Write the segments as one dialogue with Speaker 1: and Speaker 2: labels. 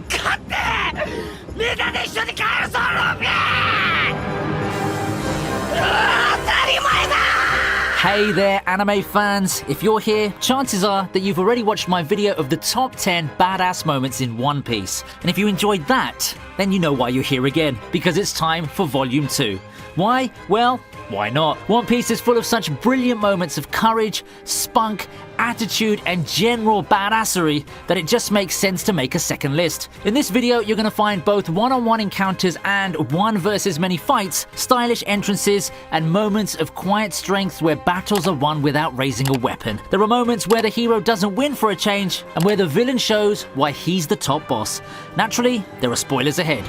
Speaker 1: 勝ってみんなで一緒に帰るぞルフィ。当たり前だ。
Speaker 2: Hey there, anime fans! If you're here, chances are that you've already watched my video of the top 10 badass moments in One Piece. And if you enjoyed that, then you know why you're here again, because it's time for Volume 2. Why? Well, why not? One Piece is full of such brilliant moments of courage, spunk, attitude, and general badassery that it just makes sense to make a second list. In this video, you're going to find both one-on-one encounters and one versus many fights, stylish entrances, and moments of quiet strength where battles are won without raising a weapon. There are moments where the hero doesn't win for a change, and where the villain shows why he's the top boss. Naturally, there are spoilers ahead.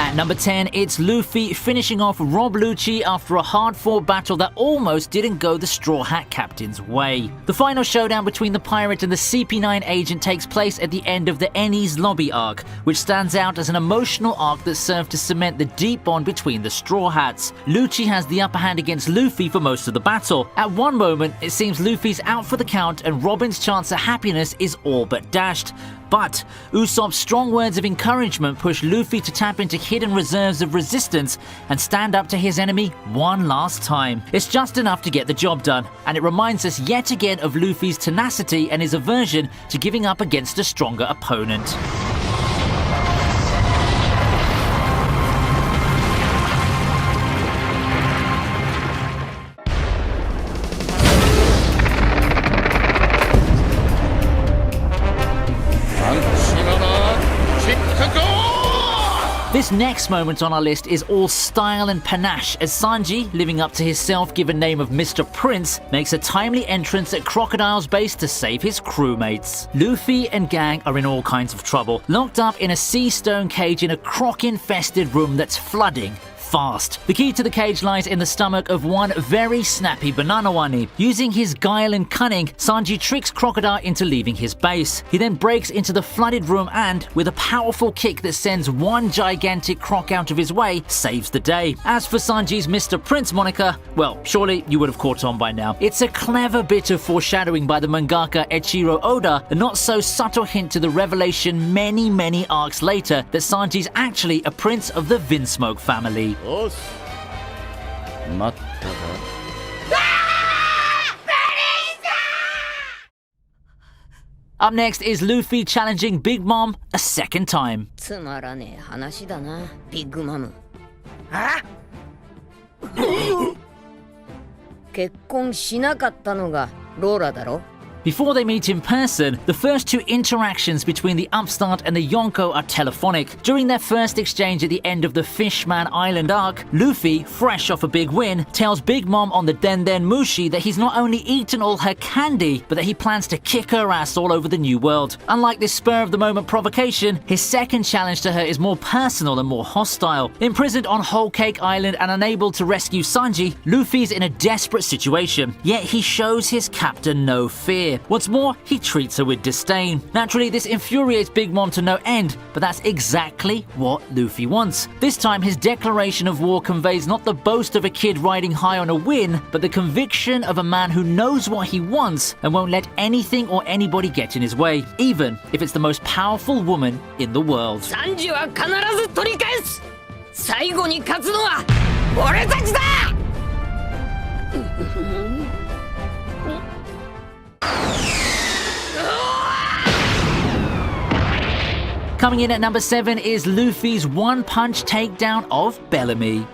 Speaker 2: At number 10, it's Luffy finishing off Rob Lucci after a hard-fought battle that almost didn't go the Straw Hat Captain's way. The final showdown between the pirate and the CP9 agent takes place at the end of the Enies Lobby arc, which stands out as an emotional arc that served to cement the deep bond between the Straw Hats. Lucci has the upper hand against Luffy for most of the battle. At one moment, it seems Luffy's out for the count and Robin's chance at happiness is all but dashed. But Usopp's strong words of encouragement push Luffy to tap into hidden reserves of resistance and stand up to his enemy one last time. It's just enough to get the job done, and it reminds us yet again of Luffy's tenacity and his aversion to giving up against a stronger opponent. This next moment on our list is all style and panache as Sanji, living up to his self-given name of Mr. Prince, makes a timely entrance at Crocodile's base to save his crewmates. Luffy and gang are in all kinds of trouble, locked up in a sea stone cage in a croc-infested room that's flooding fast. The key to the cage lies in the stomach of one very snappy Banana Wani. Using his guile and cunning, Sanji tricks Crocodile into leaving his base. He then breaks into the flooded room and, with a powerful kick that sends one gigantic croc out of his way, saves the day. As for Sanji's Mr. Prince moniker, well, surely you would have caught on by now. It's a clever bit of foreshadowing by the mangaka Eiichiro Oda, a not so subtle hint to the revelation many arcs later that Sanji's actually a prince of the Vinsmoke family. Up next is Luffy challenging Big Mom a second time.
Speaker 3: つまらねえ話だな、ビッグマム。結婚しなかったのがローラだろ。
Speaker 2: Before they meet in person, the first two interactions between the upstart and the Yonko are telephonic. During their first exchange at the end of the Fishman Island arc, Luffy, fresh off a big win, tells Big Mom on the Den Den Mushi that he's not only eaten all her candy, but that he plans to kick her ass all over the New World. Unlike this spur-of-the-moment provocation, his second challenge to her is more personal and more hostile. Imprisoned on Whole Cake Island and unable to rescue Sanji, Luffy's in a desperate situation, yet he shows his captor no fear. What's more, he treats her with disdain. Naturally, this infuriates Big Mom to no end, but that's exactly what Luffy wants. This time, his declaration of war conveys not the boast of a kid riding high on a win, but the conviction of a man who knows what he wants and won't let anything or anybody get in his way, even if it's the most powerful woman in the world.
Speaker 3: サンジは必ず取り返す。最後に勝つのは俺たちだ。
Speaker 2: Coming in at number 7 is Luffy's one-punch takedown of Bellamy.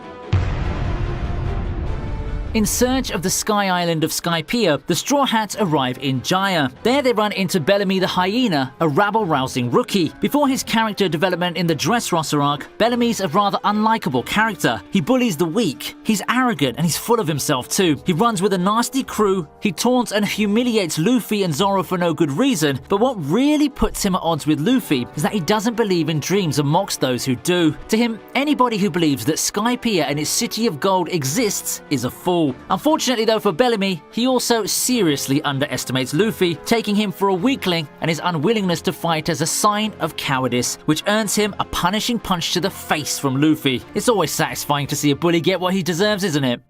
Speaker 2: In search of the Sky Island of Skypiea, the Straw Hats arrive in Jaya. There they run into Bellamy the Hyena, a rabble-rousing rookie. Before his character development in the Dressrosa arc, Bellamy's a rather unlikable character. He bullies the weak, he's arrogant, and he's full of himself too. He runs with a nasty crew, he taunts and humiliates Luffy and Zoro for no good reason, but what really puts him at odds with Luffy is that he doesn't believe in dreams and mocks those who do. To him, anybody who believes that Skypiea and its city of gold exists is a fool. all. Unfortunately though for Bellamy, he also seriously underestimates Luffy, taking him for a weakling and his unwillingness to fight as a sign of cowardice, which earns him a punishing punch to the face from Luffy. It's always satisfying to see a bully get what he deserves, isn't it?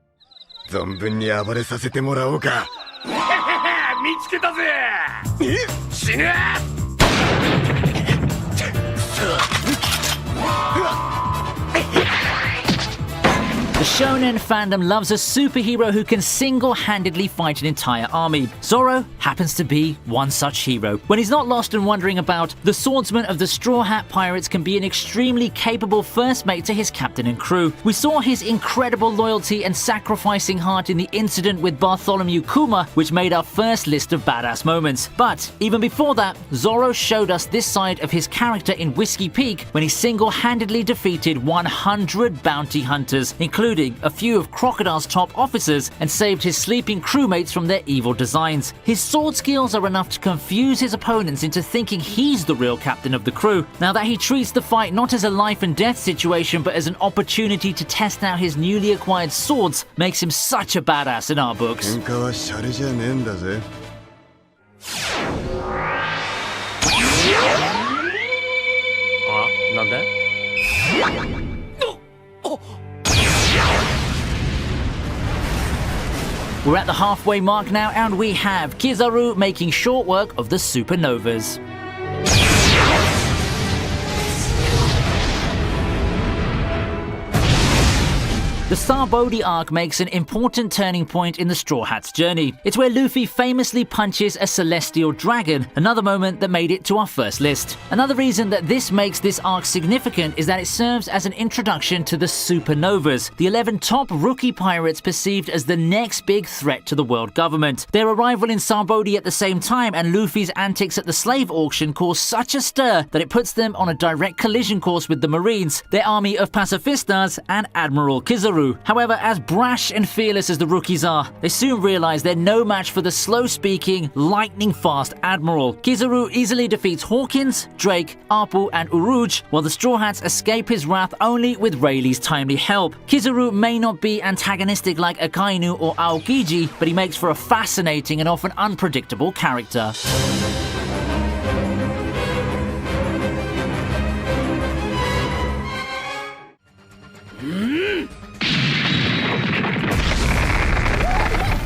Speaker 4: 存分に暴れさせてもらおうか。
Speaker 1: 見つけたぜ。死ぬ。
Speaker 2: The shonen fandom loves a superhero who can single-handedly fight an entire army. Zoro happens to be one such hero. When he's not lost and wondering about, the swordsman of the Straw Hat Pirates can be an extremely capable first mate to his captain and crew. We saw his incredible loyalty and sacrificing heart in the incident with Bartholomew Kuma, which made our first list of badass moments. But even before that, Zoro showed us this side of his character in Whiskey Peak when he single-handedly defeated 100 bounty hunters, including a few of Crocodile's top officers, and saved his sleeping crewmates from their evil designs. His sword skills are enough to confuse his opponents into thinking he's the real captain of the crew. Now that he treats the fight not as a life and death situation but as an opportunity to test out his newly acquired swords makes him such a badass in our books.
Speaker 4: 喧嘩はシャレじゃねえんだぜ。
Speaker 5: あ、なんで？
Speaker 2: We're at the halfway mark now, and we have Kizaru making short work of the supernovas. The Sarbodi arc makes an important turning point in the Straw Hat's journey. It's where Luffy famously punches a celestial dragon, another moment that made it to our first list. Another reason that this makes this arc significant is that it serves as an introduction to the supernovas, the 11 top rookie pirates perceived as the next big threat to the world government. Their arrival in Sarbodi at the same time and Luffy's antics at the slave auction cause such a stir that it puts them on a direct collision course with the Marines, their army of pacifistas, and Admiral Kizaru. However, as brash and fearless as the rookies are, they soon realize they're no match for the slow-speaking, lightning-fast Admiral. Kizaru easily defeats Hawkins, Drake, Appu, and Urouge, while the Straw Hats escape his wrath only with Rayleigh's timely help. Kizaru may not be antagonistic like Akainu or Aokiji, but he makes for a fascinating and often unpredictable character.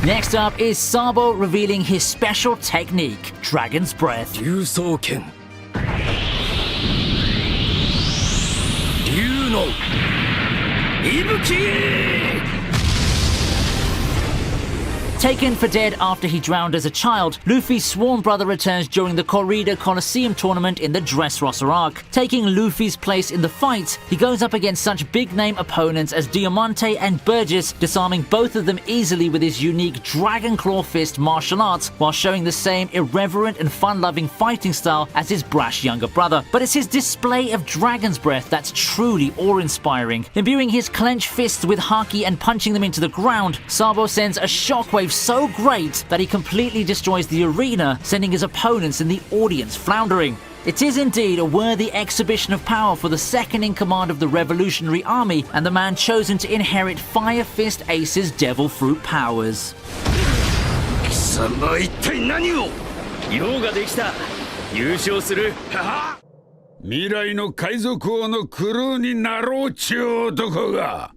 Speaker 2: Next up is Sabo revealing his special technique, Dragon's Breath.
Speaker 1: 竜双剣竜の息吹
Speaker 2: Taken for dead after he drowned as a child, Luffy's sworn brother returns during the Corrida Coliseum tournament in the Dressrosa arc. Taking Luffy's place in the fight, he goes up against such big-name opponents as Diamante and Burgess, disarming both of them easily with his unique Dragon Claw Fist martial arts, while showing the same irreverent and fun-loving fighting style as his brash younger brother. But it's his display of Dragon's Breath that's truly awe-inspiring. Imbuing his clenched fists with haki and punching them into the ground, Sabo sends a shockwave so great that he completely destroys the arena, sending his opponents and the audience floundering. It is indeed a worthy exhibition of power for the second in command of the Revolutionary Army and the man chosen to inherit Fire Fist Ace's Devil Fruit powers.
Speaker 1: 貴様一体何を用ができた優勝するはは
Speaker 6: 未来の海賊王のクルーになろうちゅう男が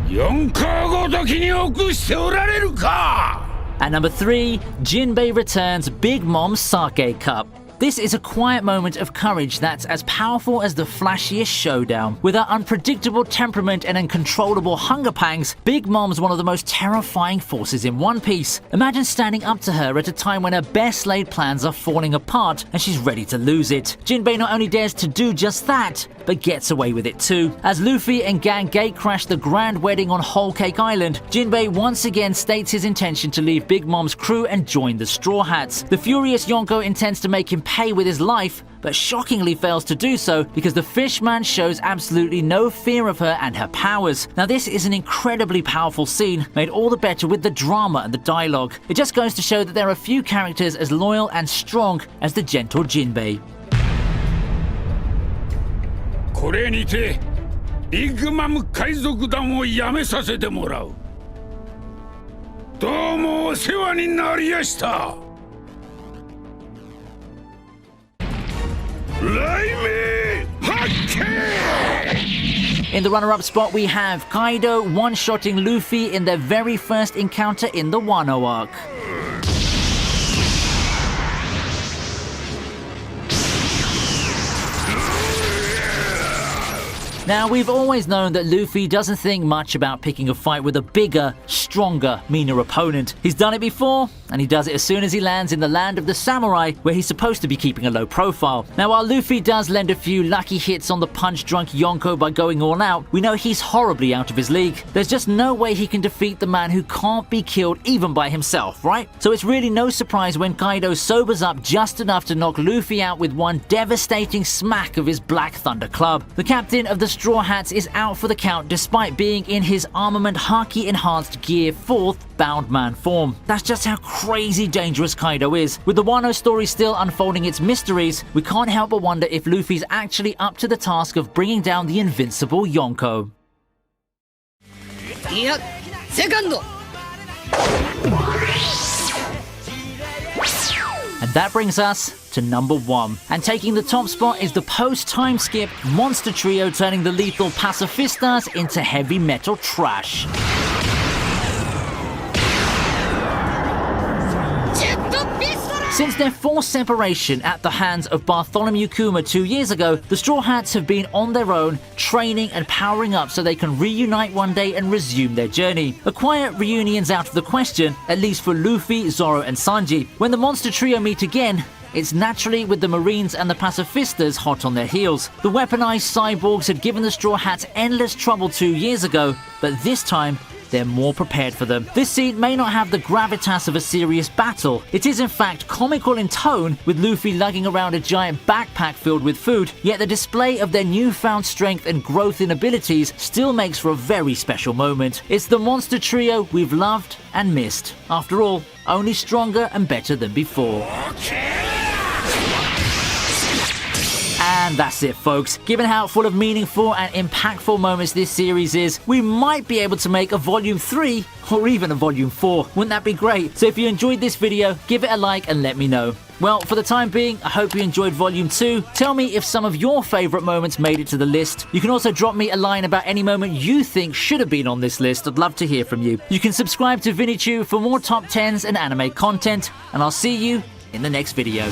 Speaker 6: 4カごときに臆しておられるか
Speaker 2: At number 3, Jinbei returns Big Mom's Sake Cup. This is a quiet moment of courage that's as powerful as the flashiest showdown. With her unpredictable temperament and uncontrollable hunger pangs, Big Mom's one of the most terrifying forces in One Piece. Imagine standing up to her at a time when her best laid plans are falling apart and she's ready to lose it. Jinbei not only dares to do just that, but gets away with it too. As Luffy and gang gatecrash the grand wedding on Whole Cake Island, Jinbei once again states his intention to leave Big Mom's crew and join the Straw Hats. The furious Yonko intends to make him pay with his life, but shockingly fails to do so because the Fishman shows absolutely no fear of her and her powers. Now this is an incredibly powerful scene, made all the better with the drama and the dialogue. It just goes to show that there are few characters as loyal and strong as the gentle Jinbei.
Speaker 6: これにてビッグマム海賊団を辞めさせてもらう。どうもお世話になりやした。雷鳴発見。
Speaker 2: In the runner-up spot, we have Kaido one-shotting Luffy in their very first encounter in the Wano arc. Now, we've always known that Luffy doesn't think much about picking a fight with a bigger, stronger, meaner opponent. He's done it before, and he does it as soon as he lands in the land of the samurai, where he's supposed to be keeping a low profile. Now, while Luffy does lend a few lucky hits on the punch-drunk Yonko by going all out, we know he's horribly out of his league. There's just no way he can defeat the man who can't be killed even by himself, right? So it's really no surprise when Kaido sobers up just enough to knock Luffy out with one devastating smack of his Black Thunder Club. The captain of the Straw Hats is out for the count despite being in his armament Haki enhanced Gear 4th bound man form. That's just how crazy dangerous Kaido is. With the Wano story still unfolding its mysteries, we can't help but wonder if Luffy's actually up to the task of bringing down the invincible Yonko.
Speaker 3: いや、セカンド。
Speaker 2: And that brings us to number 1. And taking the top spot is the post-time skip monster trio turning the lethal pacifistas into heavy metal trash. Since their forced separation at the hands of Bartholomew Kuma 2 years ago, the Straw Hats have been on their own, training and powering up so they can reunite one day and resume their journey. A quiet reunion's out of the question, at least for Luffy, Zoro and Sanji. When the monster trio meet again, it's naturally with the Marines and the Pacifistas hot on their heels. The weaponized cyborgs had given the Straw Hats endless trouble 2 years ago, but this time, they're more prepared for them. This scene may not have the gravitas of a serious battle. It is in fact comical in tone, with Luffy lugging around a giant backpack filled with food, yet the display of their newfound strength and growth in abilities still makes for a very special moment. It's the monster trio we've loved and missed. After all, only stronger and better than before. And that's it, folks. Given how full of meaningful and impactful moments this series is, we might be able to make a Volume 3 or even a Volume 4. Wouldn't that be great? So if you enjoyed this video, give it a like and let me know. Well, for the time being, I hope you enjoyed Volume 2. Tell me if some of your favourite moments made it to the list. You can also drop me a line about any moment you think should have been on this list. I'd love to hear from you. You can subscribe to ViniTube for more top 10s and anime content, and I'll see you in the next video.